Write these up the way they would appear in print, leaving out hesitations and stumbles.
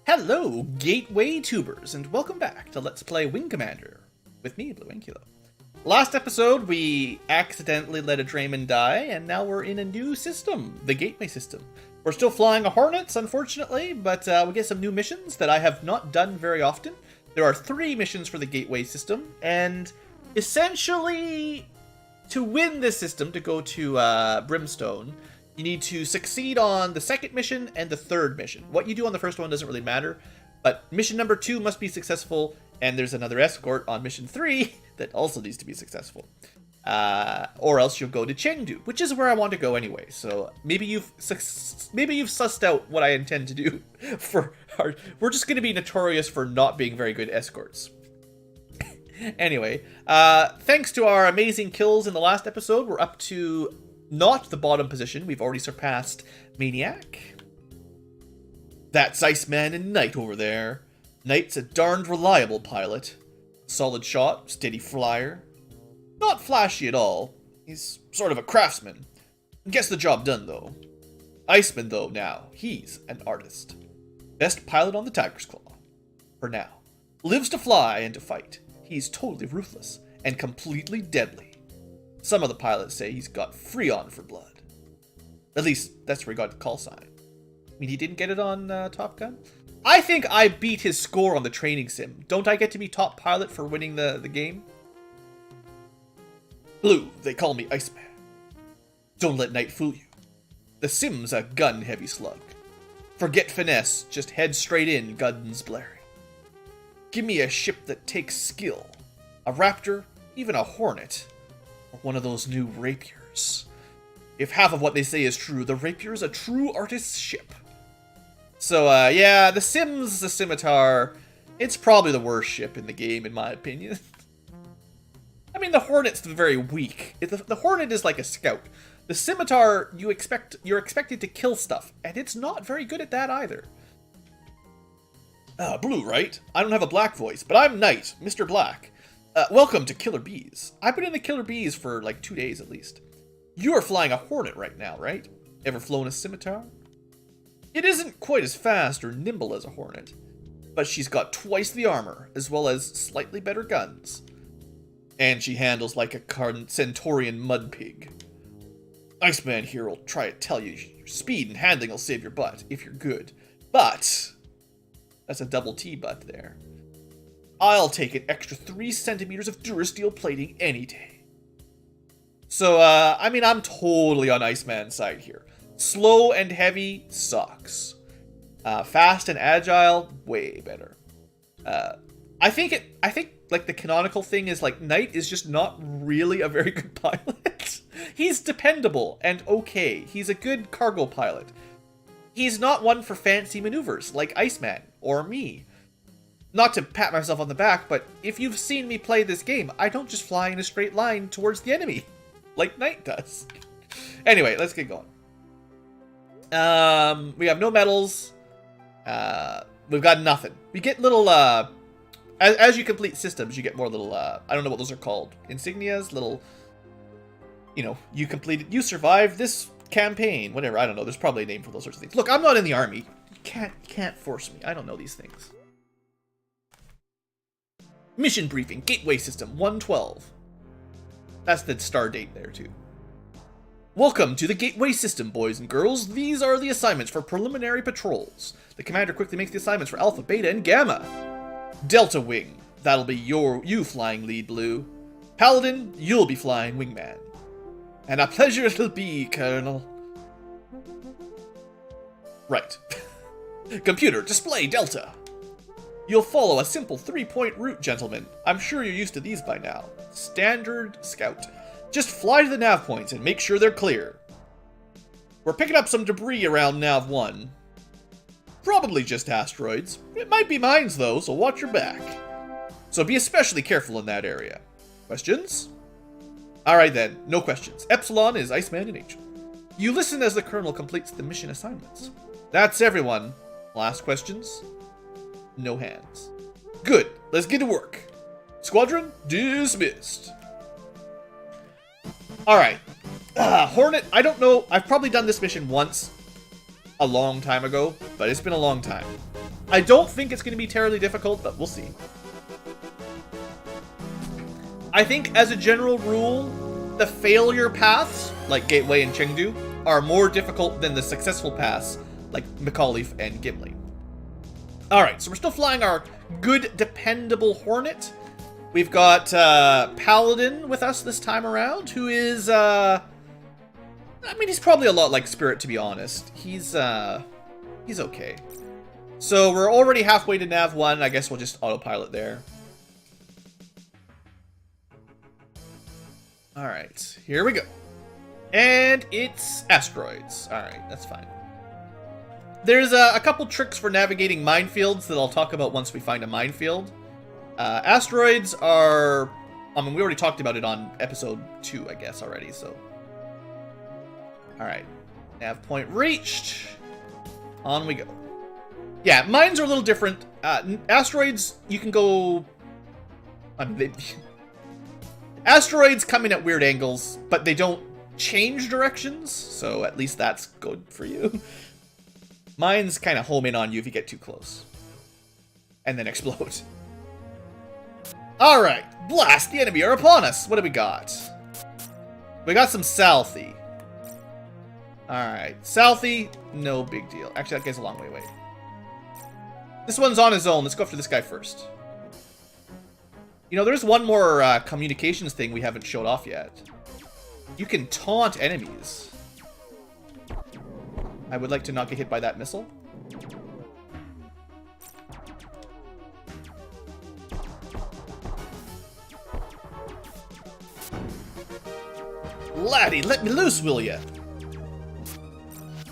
Hello, Gateway Tubers, and welcome back to Let's Play Wing Commander with me, BlueAnkylo. Last episode, we accidentally let a Drayman die, and now we're in a new system, the Gateway system. We're still flying a Hornets, unfortunately, but we get some new missions that I have not done very often. There are 3 missions for the Gateway system, and essentially, to win this system, to go to Brimstone, you need to succeed on the second mission and the third mission. What you do on the first one doesn't really matter, but mission number 2 must be successful, and there's another escort on mission 3 that also needs to be successful. Or else you'll go to Chengdu, which is where I want to go anyway. So maybe you've sussed out what I intend to do for our... We're just going to be notorious for not being very good escorts. Anyway, thanks to our amazing kills in the last episode, we're up to not the bottom position. We've already surpassed Maniac. That's Iceman and Knight over there. Knight's a darned reliable pilot. Solid shot, steady flyer. Not flashy at all. He's sort of a craftsman. Gets the job done, though. Iceman, though, now, he's an artist. Best pilot on the Tiger's Claw. For now. Lives to fly and to fight. He's totally ruthless and completely deadly. Some of the pilots say he's got Freon for blood. At least, that's where he got the call sign. I mean, he didn't get it on Top Gun? I think I beat his score on the training sim. Don't I get to be top pilot for winning the game? Blue, they call me Iceman. Don't let Knight fool you. The sim's a gun-heavy slug. Forget finesse, just head straight in, guns blaring. Give me a ship that takes skill. A Raptor, even a Hornet. Or one of those new Rapiers. If half of what they say is true, the Rapier's a true artist's ship. So, yeah, the Sim's the Scimitar. It's probably the worst ship in the game, in my opinion. I mean, the Hornet's very weak. The Hornet is like a scout. The Scimitar, you're expected to kill stuff, and it's not very good at that either. Blue, right? I don't have a black voice, but I'm Knight, Mr. Black. Welcome to Killer Bees. I've been in the Killer Bees for like 2 days at least. You are flying a Hornet right now, right? Ever flown a Scimitar? It isn't quite as fast or nimble as a Hornet, but she's got twice the armor, as well as slightly better guns. And she handles like a Centaurian mud pig. Iceman here will try to tell you your speed and handling will save your butt, if you're good. But, that's a double T butt there. I'll take an extra 3 centimeters of Durasteel plating any day. So, I mean, I'm totally on Iceman's side here. Slow and heavy sucks. Fast and agile, way better. I think like the canonical thing is like Knight is just not really a very good pilot. He's dependable and okay. He's a good cargo pilot. He's not one for fancy maneuvers like Iceman or me. Not to pat myself on the back, but if you've seen me play this game, I don't just fly in a straight line towards the enemy, like Knight does. Anyway, let's get going. We have no medals. We've got nothing. We get little, as you complete systems, you get more little, I don't know what those are called. Insignias, little, you know, you survived this campaign, whatever, I don't know. There's probably a name for those sorts of things. Look, I'm not in the army. You can't force me. I don't know these things. Mission briefing, Gateway System 112. That's the star date there, too. Welcome to the Gateway System, boys and girls. These are the assignments for preliminary patrols. The commander quickly makes the assignments for Alpha, Beta, and Gamma. Delta Wing, that'll be you flying lead, Blue. Paladin, you'll be flying Wingman. And a pleasure it'll be, Colonel. Right. Computer, display Delta. You'll follow a simple 3-point route, gentlemen. I'm sure you're used to these by now. Standard Scout. Just fly to the nav points and make sure they're clear. We're picking up some debris around Nav 1. Probably just asteroids. It might be mines though, so watch your back. So be especially careful in that area. Questions? Alright then, no questions. Epsilon is Iceman and Angel. You listen as the Colonel completes the mission assignments. That's everyone. Last questions? No hands. Good, let's get to work. Squadron dismissed. Alright. Hornet, I don't know. I've probably done this mission once a long time ago, but it's been a long time. I don't think it's going to be terribly difficult, but we'll see. I think, as a general rule, the failure paths, like Gateway and Chengdu, are more difficult than the successful paths, like McAuliffe and Gimli. Alright, so we're still flying our good, dependable Hornet. We've got Paladin with us this time around, who is, I mean, he's probably a lot like Spirit, to be honest. He's okay. So we're already halfway to Nav 1. I guess we'll just autopilot there. Alright, here we go. And it's asteroids. Alright, that's fine. There's a couple tricks for navigating minefields that I'll talk about once we find a minefield. Asteroids are... I mean, we already talked about it on episode 2, I guess, already, so... Alright. Nav point reached. On we go. Yeah, mines are a little different. Asteroids, you can go... Asteroids come in at weird angles, but they don't change directions, so at least that's good for you. Mines kind of home in on you if you get too close. And then explode. Alright, blast! The enemy are upon us! What do we got? We got some Southie. Alright, Southie, no big deal. Actually, that guy's a long way away. This one's on his own. Let's go after this guy first. You know, there's one more communications thing we haven't showed off yet. You can taunt enemies. I would like to not get hit by that missile. Laddie, let me loose, will ya?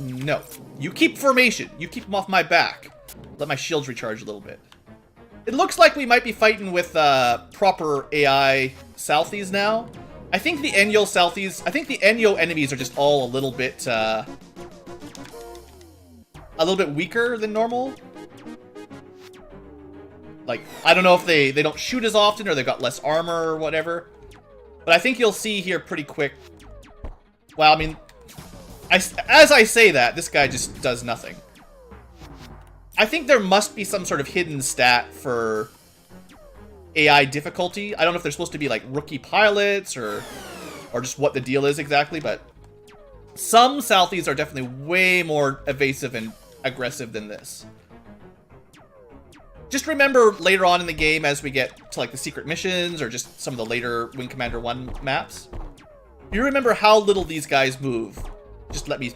No. You keep formation. You keep them off my back. Let my shields recharge a little bit. It looks like we might be fighting with proper AI Southies now. I think the Enyo Southies... I think the Enyo enemies are just all a little bit weaker than normal. Like, I don't know if they don't shoot as often or they've got less armor or whatever. But I think you'll see here pretty quick... Well, I mean... as I say that, this guy just does nothing. I think there must be some sort of hidden stat for AI difficulty. I don't know if they're supposed to be like rookie pilots or just what the deal is exactly, but some Southies are definitely way more evasive and aggressive than this. Just remember later on in the game as we get to like the secret missions or just some of the later Wing Commander 1 maps, you remember how little these guys move. Just let me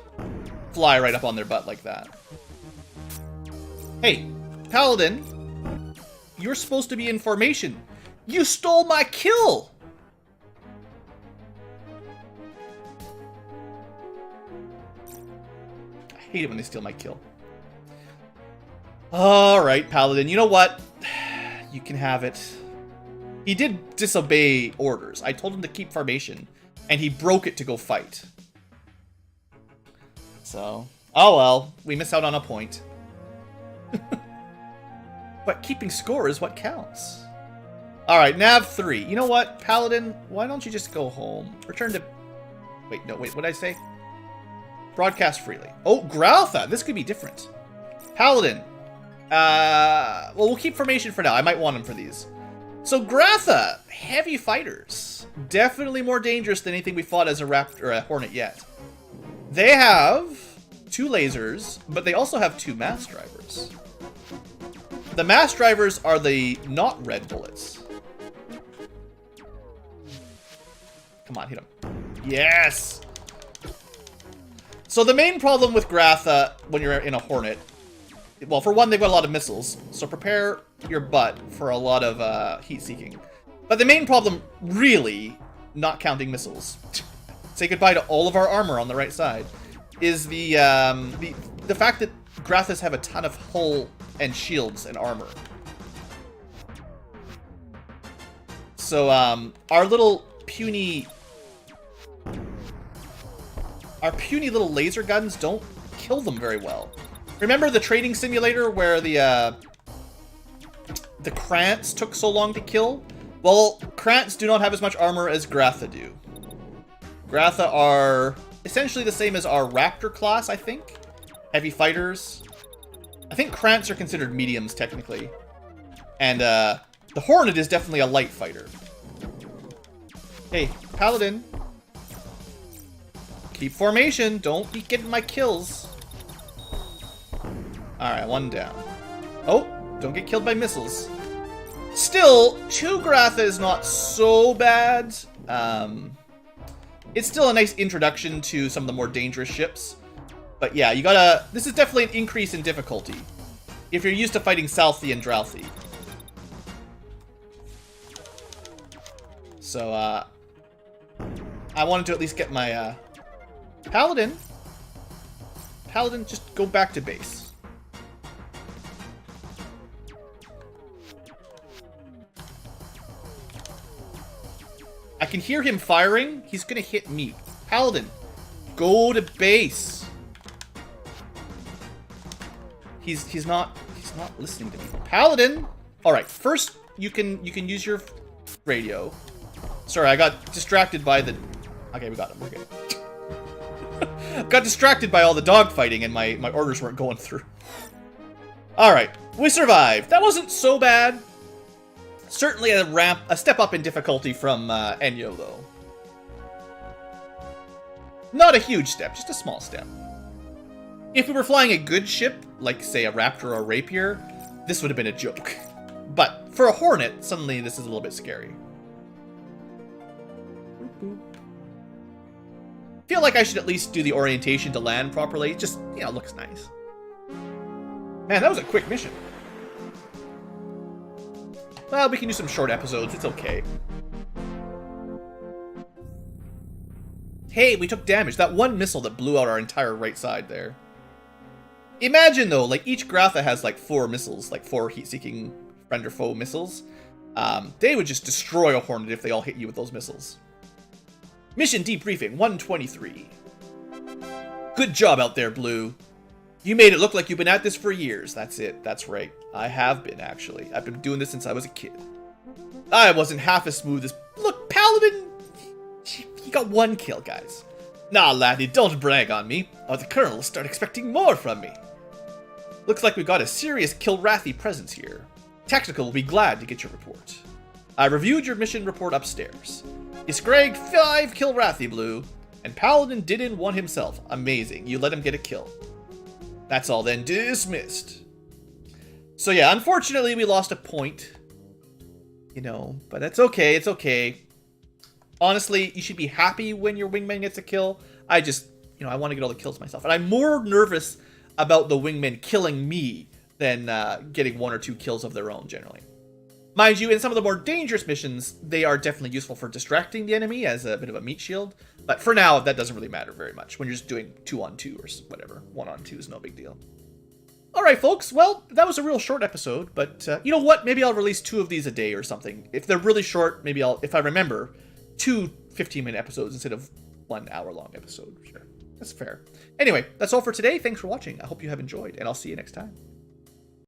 fly right up on their butt like that. Hey, Paladin, you're supposed to be in formation. You stole my kill! I hate it when they steal my kill. Alright, Paladin, you know what? You can have it. He did disobey orders. I told him to keep formation, and he broke it to go fight. So, oh well, we miss out on a point. But keeping score is what counts. Alright, Nav 3. You know what, Paladin? Why don't you just go home? Return to... Wait, no, wait, what did I say? Broadcast freely. Oh, Growtha! This could be different. Paladin. Well, we'll keep formation for now. I might want him for these. So, Growtha! Heavy fighters. Definitely more dangerous than anything we fought as a Raptor or a Hornet yet. They have 2 lasers, but they also have 2 mass drivers. The mass drivers are the not red bullets. Come on, hit him. Yes! So the main problem with Growtha when you're in a Hornet... Well, for one, they've got a lot of missiles, so prepare your butt for a lot of heat-seeking. But the main problem, really, not counting missiles, say goodbye to all of our armor on the right side, is the fact that Growthas have a ton of hull and shields and armor. So, our little puny... Our puny little laser guns don't kill them very well. Remember the trading simulator where the Krants took so long to kill? Well, Krants do not have as much armor as Growtha do. Growtha are essentially the same as our Raptor class, I think. Heavy fighters. I think Krants are considered mediums, technically. And, the Hornet is definitely a light fighter. Hey, Paladin. Keep formation. Don't be getting my kills. Alright, one down. Oh, don't get killed by missiles. Still, 2 Gratha is not so bad. It's still a nice introduction to some of the more dangerous ships. But yeah, you gotta... This is definitely an increase in difficulty if you're used to fighting Southie and Drouthy. So, I wanted to at least get my, Paladin. Paladin, just go back to base. I can hear him firing. He's gonna hit me. Paladin, go to base. He's not listening to me. Paladin. All right, first you can use your radio. Sorry, I got distracted by the... Okay, we got him. We're good. Got distracted by all the dogfighting and my orders weren't going through. Alright, we survived. That wasn't so bad. Certainly a step up in difficulty from Enyo, though. Not a huge step, just a small step. If we were flying a good ship, like, say, a Raptor or a Rapier, this would have been a joke. But for a Hornet, suddenly this is a little bit scary. Feel like I should at least do the orientation to land properly. Just, you know, looks nice. Man, that was a quick mission. Well, we can do some short episodes. It's okay. Hey, we took damage. That one missile that blew out our entire right side there. Imagine, though, like, each Gratha has, like, 4 missiles. Like, 4 heat-seeking friend or foe missiles. They would just destroy a Hornet if they all hit you with those missiles. Mission debriefing 123. Good job out there, Blue. You made it look like you've been at this for years. That's it. That's right. I have been, actually. I've been doing this since I was a kid. I wasn't half as smooth as... Look, Paladin... He got 1 kill, guys. Nah, laddie, don't brag on me, or the Colonel will start expecting more from me. Looks like we've got a serious Kilrathi presence here. Tactical will be glad to get your report. I reviewed your mission report upstairs. You scragged 5 Kilrathi, Blue, and Paladin didn't one himself. Amazing. You let him get a kill. That's all then. Dismissed. So yeah, unfortunately we lost a point. You know, but that's okay. It's okay. Honestly, you should be happy when your wingman gets a kill. I just, you know, I want to get all the kills myself. And I'm more nervous about the wingmen killing me than getting 1 or 2 kills of their own, generally. Mind you, in some of the more dangerous missions, they are definitely useful for distracting the enemy as a bit of a meat shield. But for now, that doesn't really matter very much when you're just doing 2-on-2 or whatever. 1-on-2 is no big deal. Alright, folks. Well, that was a real short episode. But you know what? Maybe I'll release 2 of these a day or something. If they're really short, maybe I'll, if I remember, 2 15-minute episodes instead of 1 hour-long episode. Sure. That's fair. Anyway, that's all for today. Thanks for watching. I hope you have enjoyed, and I'll see you next time.